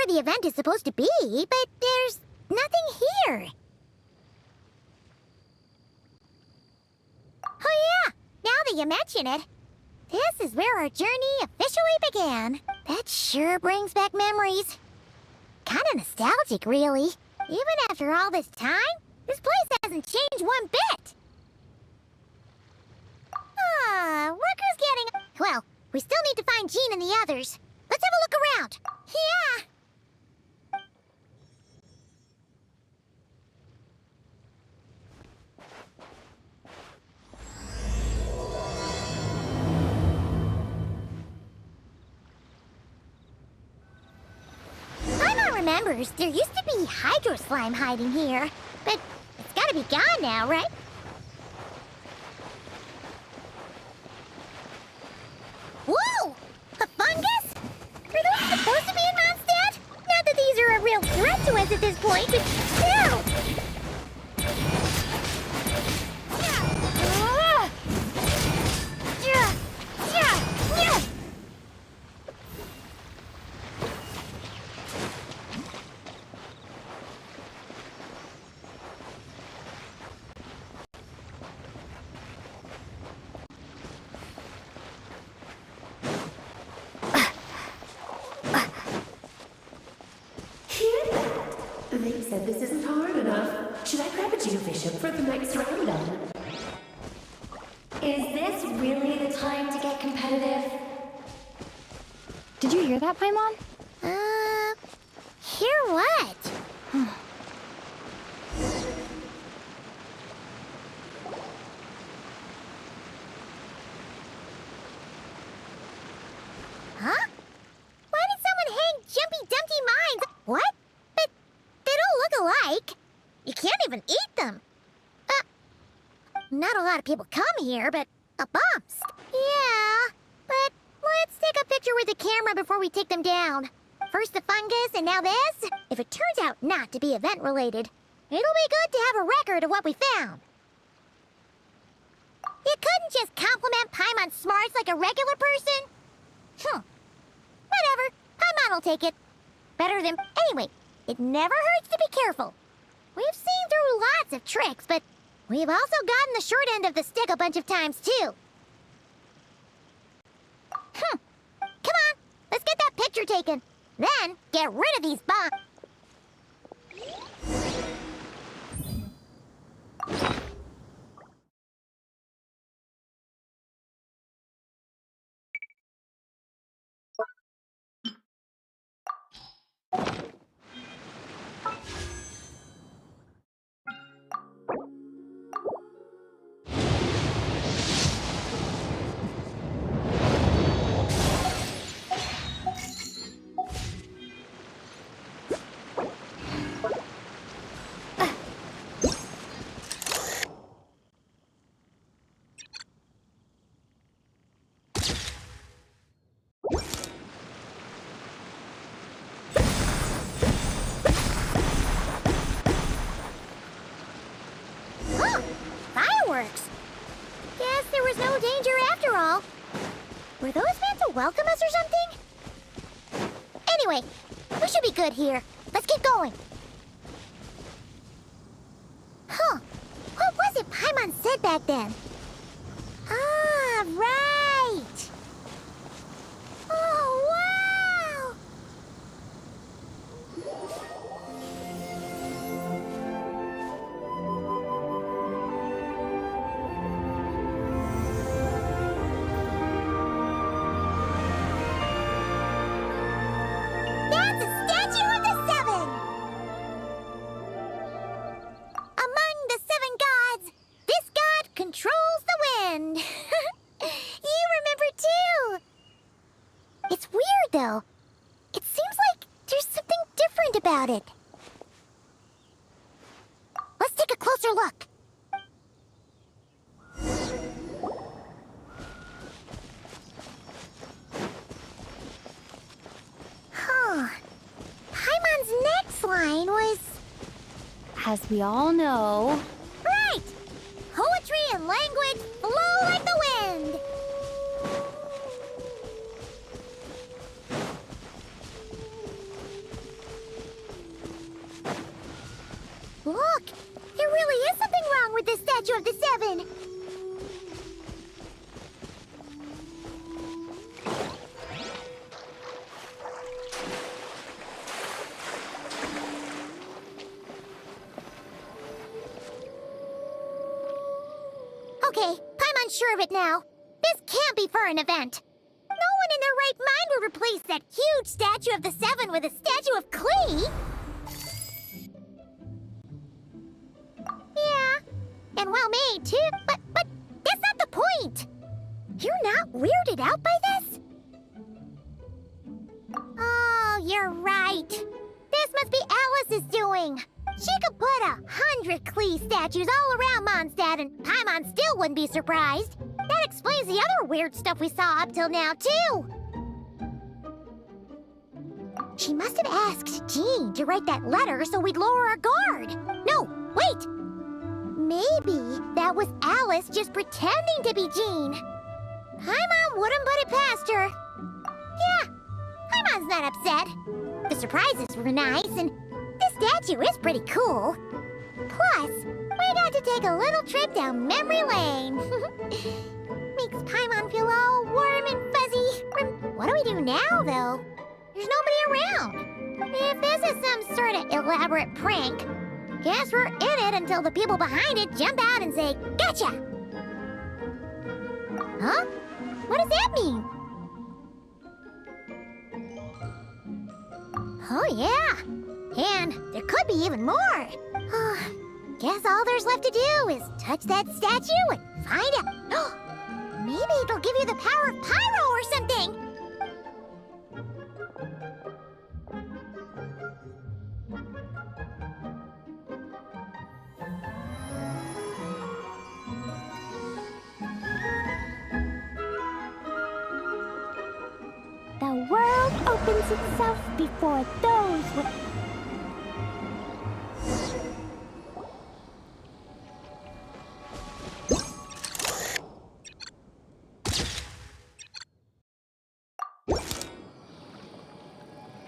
where the event is supposed to be, but there's nothing here. Oh yeah, now that you mention it, this is where our journey officially began. That sure brings back memories. Kinda nostalgic, really. Even after all this time, this place hasn't changed one bit. Look who's getting... Well, we still need to find Jean and the others. Let's have a look around. Yeah! Paimon remembers there used to be hydro slime hiding here, but it's gotta be gone now, right? Whoa! A fungus? Are those supposed to be in Mondstadt? Not that these are a real threat to us at this point, but still! They said this isn't hard enough. Should I grab a geobishop for the next round? Is this really the time to get competitive? Did you hear that, Paimon? Hear what? Huh? Why did someone hang Jumpy Dumpty mines? What? But they don't look alike. You can't even eat them. Not a lot of people come here, but a bumps. Yeah, but let's take a picture with the camera before we take them down. First the fungus, and now this. If it turns out not to be event-related, it'll be good to have a record of what we found. You couldn't just compliment Paimon's smarts like a regular person? Whatever. Paimon will take it. Better than... Anyway, it never hurts to be careful. We've seen through lots of tricks, but we've also gotten the short end of the stick a bunch of times, too. Come on, let's get that picture taken. Then, get rid of these bombs. Fireworks! Guess there was no danger after all. Were those meant to welcome us or something? Anyway, we should be good here. Let's keep going. What was it Paimon said back then? Ah, right! Oh, wow! That's a statue of the seven! Among the seven gods, this god controls the wind. You remember too. It's weird though. It seems like there's something different about it. Let's take a closer look. Paimon's next line was... As we all know... Right! Poetry and language flow like the wind! Okay, I'm unsure of it now. This can't be for an event. No one in their right mind would replace that huge statue of the Seven with a statue of Klee. Yeah, and well made too, but that's not the point. You're not weirded out by this? Oh, you're right. This must be Alice's doing. She could put 100 Klee statues all around Mondstadt and Paimon still wouldn't be surprised. That explains the other weird stuff we saw up till now, too. She must have asked Jean to write that letter so we'd lower our guard. No, wait! Maybe that was Alice just pretending to be Jean. Paimon wouldn't put it past her. Yeah, Paimon's not upset. The surprises were nice, and this statue is pretty cool. Plus, we got to take a little trip down memory lane. Makes Paimon feel all warm and fuzzy. What do we do now, though? There's nobody around. If this is some sort of elaborate prank, guess we're in it until the people behind it jump out and say, "Gotcha!" Huh? What does that mean? Oh, yeah. And there could be even more. Guess all there's left to do is touch that statue and find out. Maybe it'll give you the power of pyro or something. The world opens itself before those with...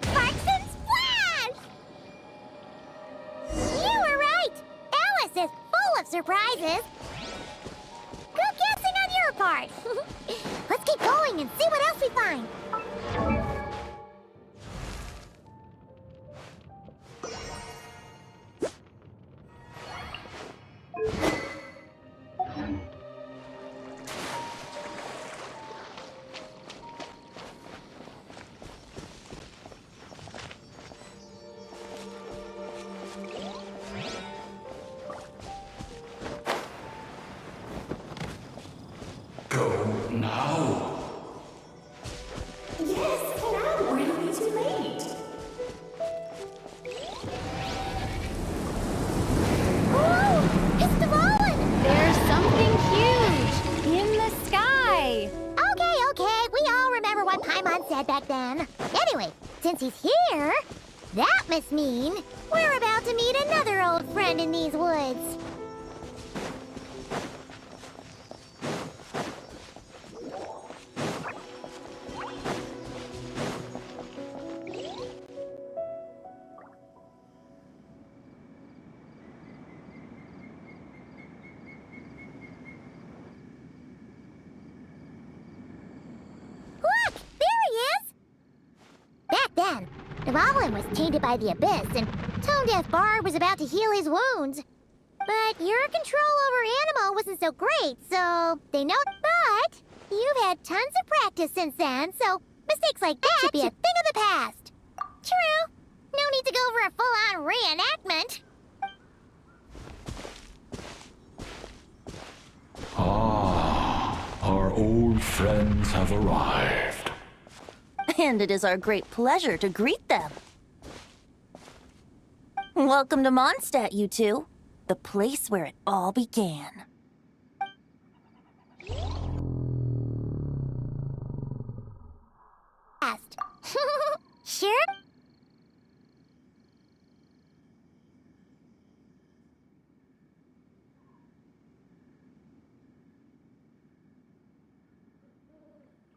Sparks and splash! You were right! Alice is full of surprises. Good guessing on your part. Let's keep going and see what else we find. Go now. Yes, now we're gonna be too late. Whoa! It's the Fallen! There's something huge in the sky. Okay, we all remember what Paimon said back then. Anyway, since he's here, that must mean we're about to meet another old friend in these woods. Look! There he is! Back then, Dvalin was tainted by the Abyss, and Tone Deaf Bard was about to heal his wounds. But your control over Animo wasn't so great, so they know. But you've had tons of practice since then, so mistakes like that should be a thing of the past. True. No need to go for a full-on reenactment. Our old friends have arrived. And it is our great pleasure to greet them. Welcome to Mondstadt, you two. The place where it all began. Past. Sure?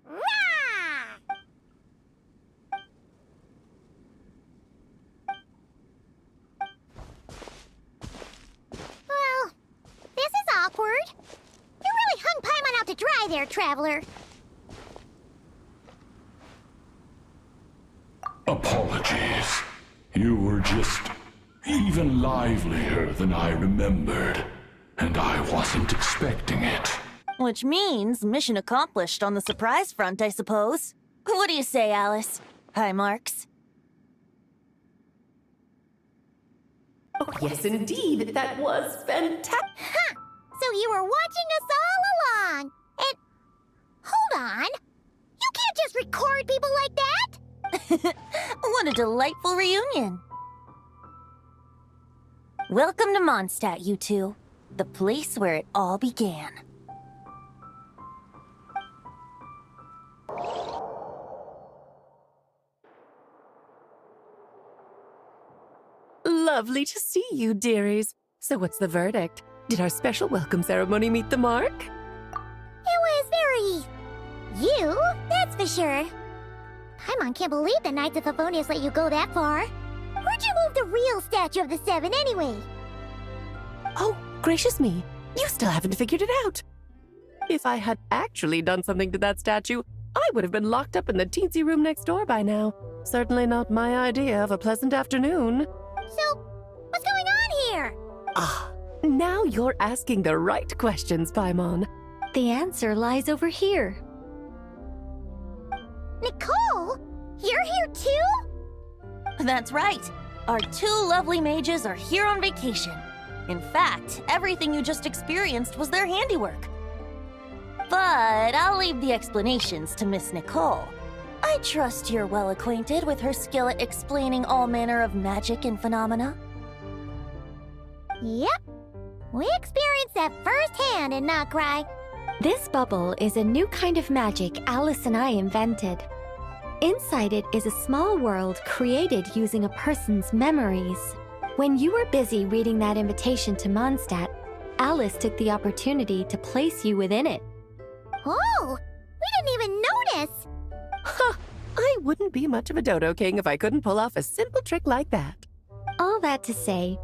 Rah! Well, this is awkward. You really hung Paimon out to dry there, traveler. Apologies. You were just even livelier than I remembered, and I wasn't expecting it. Which means mission accomplished on the surprise front, I suppose. What do you say, Alice? Hi, Marks. Oh, yes, indeed. That was fantastic. Huh! So you were watching us all along. And hold on. You can't just record people like that. What a delightful reunion. Welcome to Mondstadt, you two. The place where it all began. Lovely to see you, dearies. So what's the verdict? Did our special welcome ceremony meet the mark? It was very... you, that's for sure. Paimon can't believe the Knights of Favonius let you go that far. Where'd you move the real statue of the Seven anyway? Oh, gracious me. You still haven't figured it out. If I had actually done something to that statue, I would have been locked up in the teensy room next door by now. Certainly not my idea of a pleasant afternoon. So, what's going on here? Ah, now you're asking the right questions, Paimon. The answer lies over here. Nicole? You're here too? That's right. Our two lovely mages are here on vacation. In fact, everything you just experienced was their handiwork. But I'll leave the explanations to Miss Nicole. I trust you're well acquainted with her skill at explaining all manner of magic and phenomena. Yep. We experienced that firsthand in Notcry. This bubble is a new kind of magic Alice and I invented. Inside it is a small world created using a person's memories. When you were busy reading that invitation to Mondstadt, Alice took the opportunity to place you within it. Oh, we didn't even notice. Huh, I wouldn't be much of a dodo king if I couldn't pull off a simple trick like that. All that to say,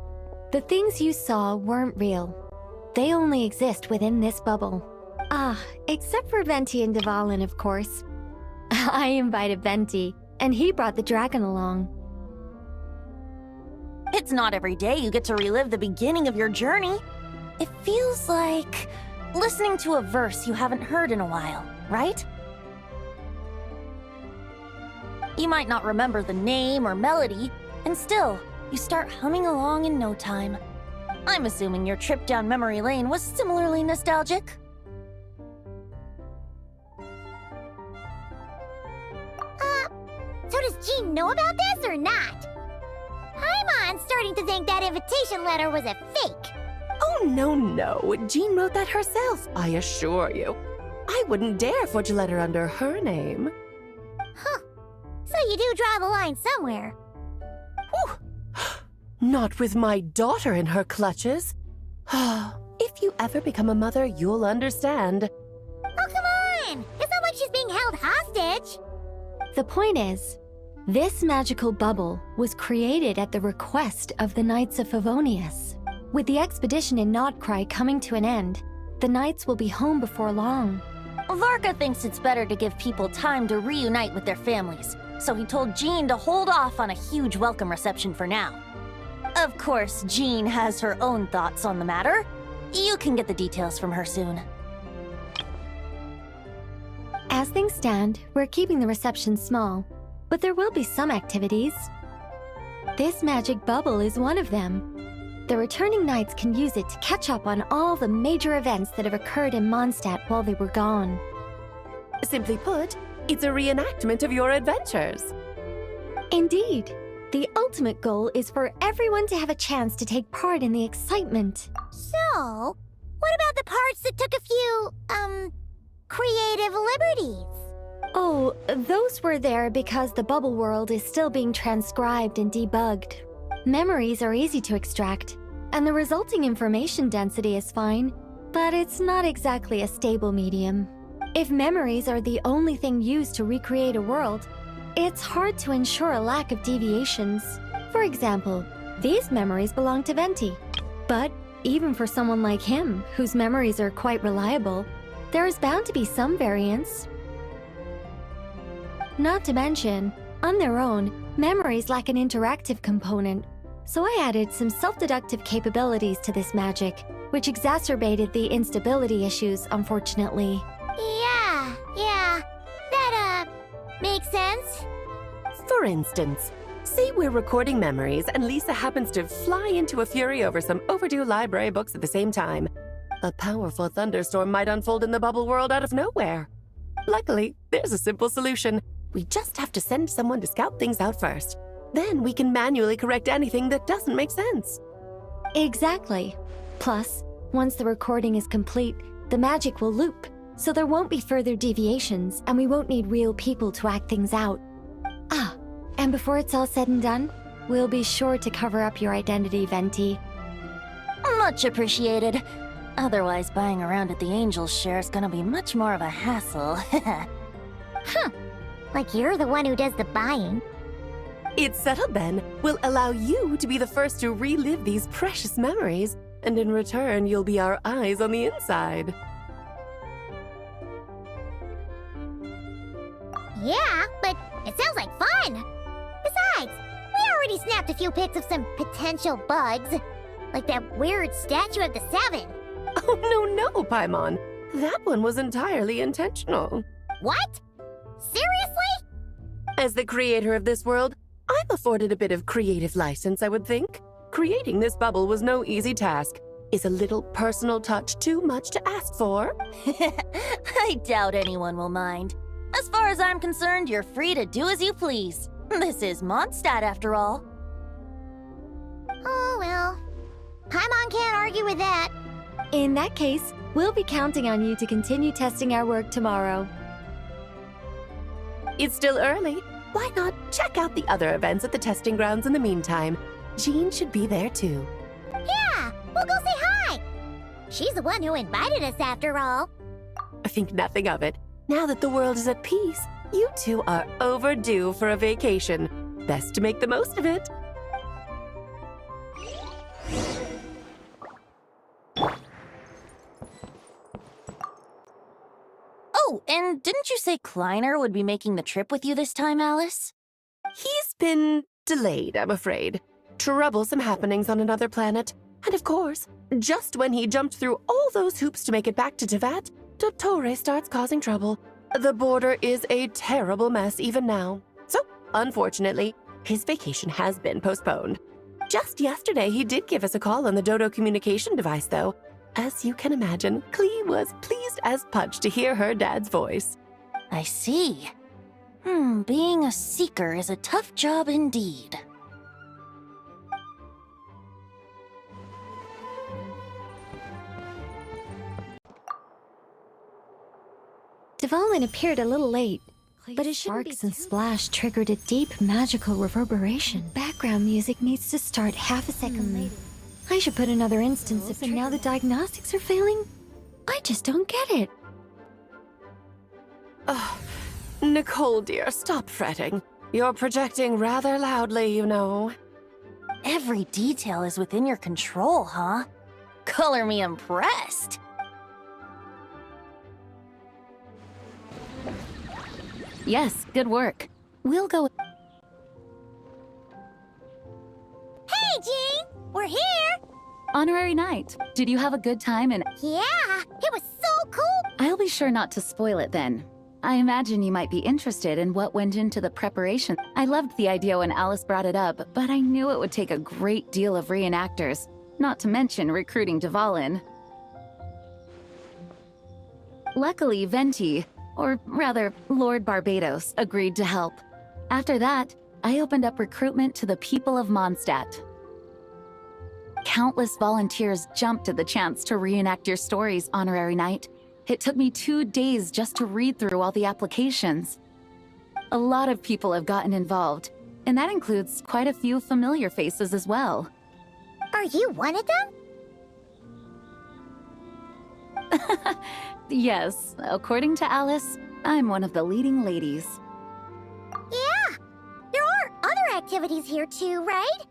the things you saw weren't real. They only exist within this bubble. Ah, except for Venti and Dvalin, of course. I invited Venti, and he brought the dragon along. It's not every day you get to relive the beginning of your journey. It feels like listening to a verse you haven't heard in a while, right? You might not remember the name or melody, and still, you start humming along in no time. I'm assuming your trip down memory lane was similarly nostalgic. So does Jean know about this or not? Paimon's starting to think that invitation letter was a fake. Oh, no. Jean wrote that herself, I assure you. I wouldn't dare forge a letter under her name. Huh. So you do draw the line somewhere. Whew. Not with my daughter in her clutches. If you ever become a mother, you'll understand. Oh, come on! It's not like she's being held hostage. The point is, this magical bubble was created at the request of the Knights of Favonius. With the expedition in Notcry coming to an end, the Knights will be home before long. Varka thinks it's better to give people time to reunite with their families, so he told Jean to hold off on a huge welcome reception for now. Of course, Jean has her own thoughts on the matter. You can get the details from her soon. As things stand, we're keeping the reception small, but there will be some activities. This magic bubble is one of them. The returning knights can use it to catch up on all the major events that have occurred in Mondstadt while they were gone. Simply put, it's a reenactment of your adventures. Indeed. The ultimate goal is for everyone to have a chance to take part in the excitement. So, what about the parts that took a few, creative liberties? Oh, those were there because the bubble world is still being transcribed and debugged. Memories are easy to extract, and the resulting information density is fine, but it's not exactly a stable medium. If memories are the only thing used to recreate a world, it's hard to ensure a lack of deviations. For example, these memories belong to Venti. But even for someone like him, whose memories are quite reliable, there is bound to be some variance. Not to mention, on their own, memories lack an interactive component, so I added some self-deductive capabilities to this magic, which exacerbated the instability issues, unfortunately. Yeah. That, makes sense. For instance, say we're recording memories and Lisa happens to fly into a fury over some overdue library books at the same time. A powerful thunderstorm might unfold in the bubble world out of nowhere. Luckily, there's a simple solution. We just have to send someone to scout things out first. Then we can manually correct anything that doesn't make sense. Exactly. Plus, once the recording is complete, the magic will loop, so there won't be further deviations, and we won't need real people to act things out. Ah, and before it's all said and done, we'll be sure to cover up your identity, Venti. Much appreciated. Otherwise, buying around at the Angel's share is gonna be much more of a hassle. Like you're the one who does the buying. It's settled then. We'll allow you to be the first to relive these precious memories, and in return, you'll be our eyes on the inside. Yeah, but it sounds like fun. Besides, we already snapped a few pics of some potential bugs. Like that weird statue of the Seven. Oh, no, Paimon. That one was entirely intentional. What? Seriously? As the creator of this world, I'm afforded a bit of creative license, I would think. Creating this bubble was no easy task. Is a little personal touch too much to ask for? I doubt anyone will mind. As far as I'm concerned, you're free to do as you please. This is Mondstadt, after all. Oh, well. Paimon can't argue with that. In that case, we'll be counting on you to continue testing our work tomorrow. It's still early. Why not check out the other events at the testing grounds in the meantime? Jean should be there too. Yeah, we'll go say hi. She's the one who invited us after all. I think nothing of it. Now that the world is at peace, you two are overdue for a vacation. Best to make the most of it. Oh, and didn't you say Kleiner would be making the trip with you this time, Alice? He's been delayed, I'm afraid. Troublesome happenings on another planet. And of course, just when he jumped through all those hoops to make it back to Tevat, Dottore starts causing trouble. The border is a terrible mess even now. So, unfortunately, his vacation has been postponed. Just yesterday, he did give us a call on the Dodo communication device, though. As you can imagine, Klee was pleased as punch to hear her dad's voice. I see. Being a seeker is a tough job indeed. Dvalin appeared a little late, but his sparks and splash triggered a deep magical reverberation. Background music needs to start half a second later. I should put another instance if now the diagnostics are failing. I just don't get it. Oh, Nicole, dear, stop fretting. You're projecting rather loudly, you know. Every detail is within your control, huh? Color me impressed. Yes, good work. We'll go. Hey, Jean! We're here! Honorary night. Did you have a good time? And Yeah, it was so cool! I'll be sure not to spoil it then. I imagine you might be interested in what went into the preparation. I loved the idea when Alice brought it up, but I knew it would take a great deal of reenactors, not to mention recruiting Dvalin. Luckily, Venti, or rather, Lord Barbados, agreed to help. After that, I opened up recruitment to the people of Mondstadt. Countless volunteers jumped at the chance to reenact your stories, Honorary Knight. It took me 2 days just to read through all the applications. A lot of people have gotten involved, and that includes quite a few familiar faces as well. Are you one of them? Yes, according to Alice, I'm one of the leading ladies. Yeah, there are other activities here too, right?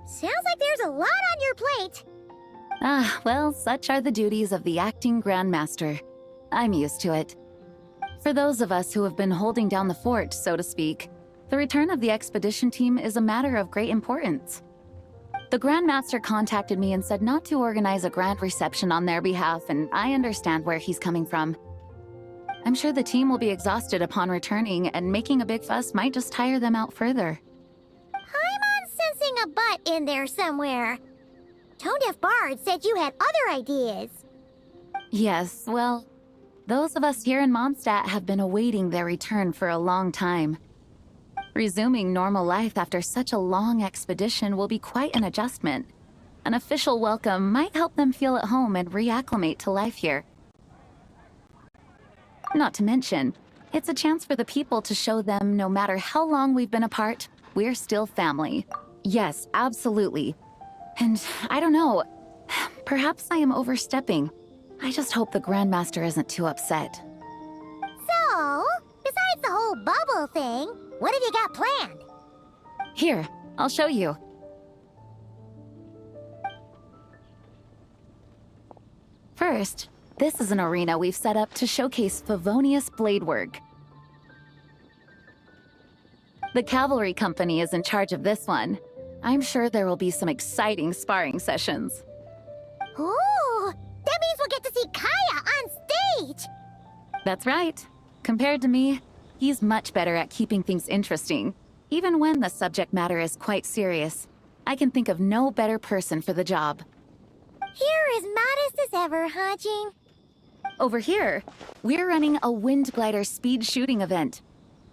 Sounds like there's a lot on your plate. Ah, well, such are the duties of the acting Grandmaster. I'm used to it. For those of us who have been holding down the fort, so to speak, the return of the expedition team is a matter of great importance. The Grandmaster contacted me and said not to organize a grand reception on their behalf, and I understand where he's coming from. I'm sure the team will be exhausted upon returning, and making a big fuss might just tire them out further. I'm sensing a butt in there somewhere. Tone Deaf Bard said you had other ideas. Yes, well, those of us here in Mondstadt have been awaiting their return for a long time. Resuming normal life after such a long expedition will be quite an adjustment. An official welcome might help them feel at home and reacclimate to life here. Not to mention, it's a chance for the people to show them no matter how long we've been apart, we're still family. Yes, absolutely. And I don't know, perhaps I am overstepping. I just hope the Grandmaster isn't too upset. So, besides the whole bubble thing, what have you got planned? Here, I'll show you. First, this is an arena we've set up to showcase Favonius blade work. The Cavalry Company is in charge of this one. I'm sure there will be some exciting sparring sessions. Ooh, that means we'll get to see Kaya on stage! That's right. Compared to me, he's much better at keeping things interesting, even when the subject matter is quite serious. I can think of no better person for the job. You're as modest as ever, huh, Jean? Over here, we're running a wind glider speed shooting event.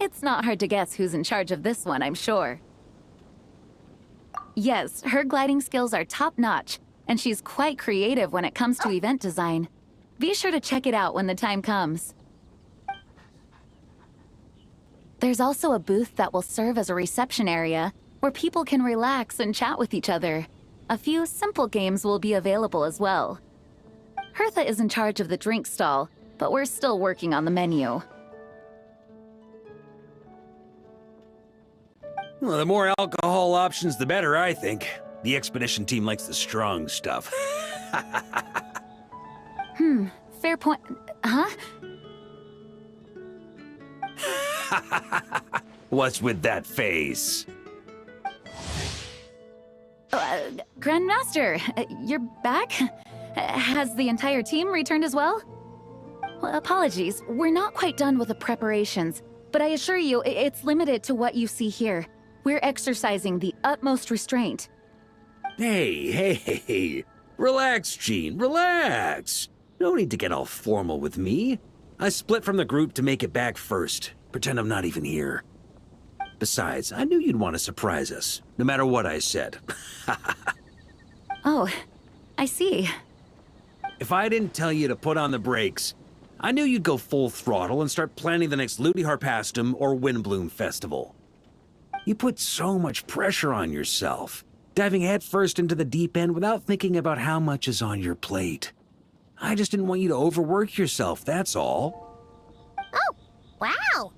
It's not hard to guess who's in charge of this one, I'm sure. Yes, her gliding skills are top-notch, and she's quite creative when it comes to event design. Be sure to check it out when the time comes. There's also a booth that will serve as a reception area, where people can relax and chat with each other. A few simple games will be available as well. Hertha is in charge of the drink stall, but we're still working on the menu. Well, the more alcohol options, the better, I think. The expedition team likes the strong stuff. Fair point. Huh? What's with that face? Grandmaster, you're back? Has the entire team returned as well? Well, apologies, we're not quite done with the preparations, but I assure you, it's limited to what you see here. We're exercising the utmost restraint. Hey. Relax, Jean, relax. No need to get all formal with me. I split from the group to make it back first. Pretend I'm not even here. Besides, I knew you'd want to surprise us, no matter what I said. Oh, I see. If I didn't tell you to put on the brakes, I knew you'd go full throttle and start planning the next Ludi Harpastum or Windblume festival. You put so much pressure on yourself, diving headfirst into the deep end without thinking about how much is on your plate. I just didn't want you to overwork yourself, that's all. Oh, wow!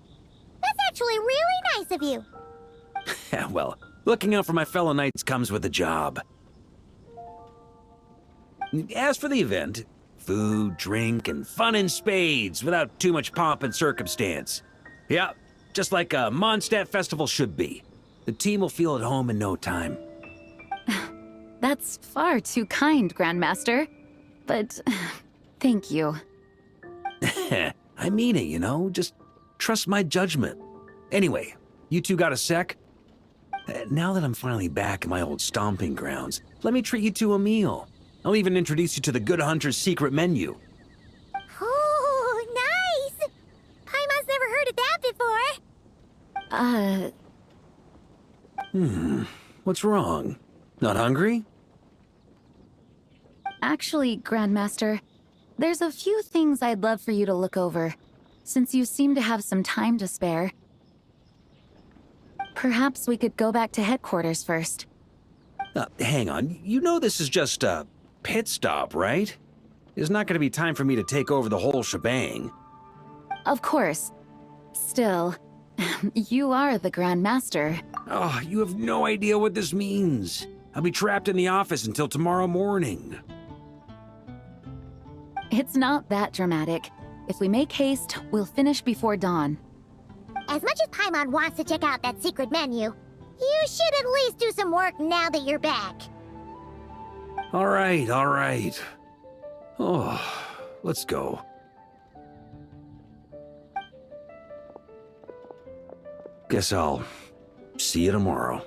That's actually really nice of you. Well, looking out for my fellow knights comes with the job. As for the event, food, drink, and fun in spades without too much pomp and circumstance. Yeah, just like a Mondstadt festival should be. The team will feel at home in no time. That's far too kind, Grandmaster. But thank you. I mean it, you know? Just trust my judgment. Anyway, you two got a sec? Now that I'm finally back in my old stomping grounds, let me treat you to a meal. I'll even introduce you to the Good Hunter's secret menu. Oh, nice! Paimon's never heard of that before. What's wrong? Not hungry? Actually, Grandmaster, there's a few things I'd love for you to look over, since you seem to have some time to spare. Perhaps we could go back to headquarters first. Hang on. You know this is just a pit stop, right? There's not going to be time for me to take over the whole shebang. Of course. Still, you are the Grandmaster. Oh, you have no idea what this means. I'll be trapped in the office until tomorrow morning. It's not that dramatic. If we make haste, we'll finish before dawn. As much as Paimon wants to check out that secret menu, you should at least do some work now that you're back. All right, all right. Oh, let's go. Guess I'll see you tomorrow.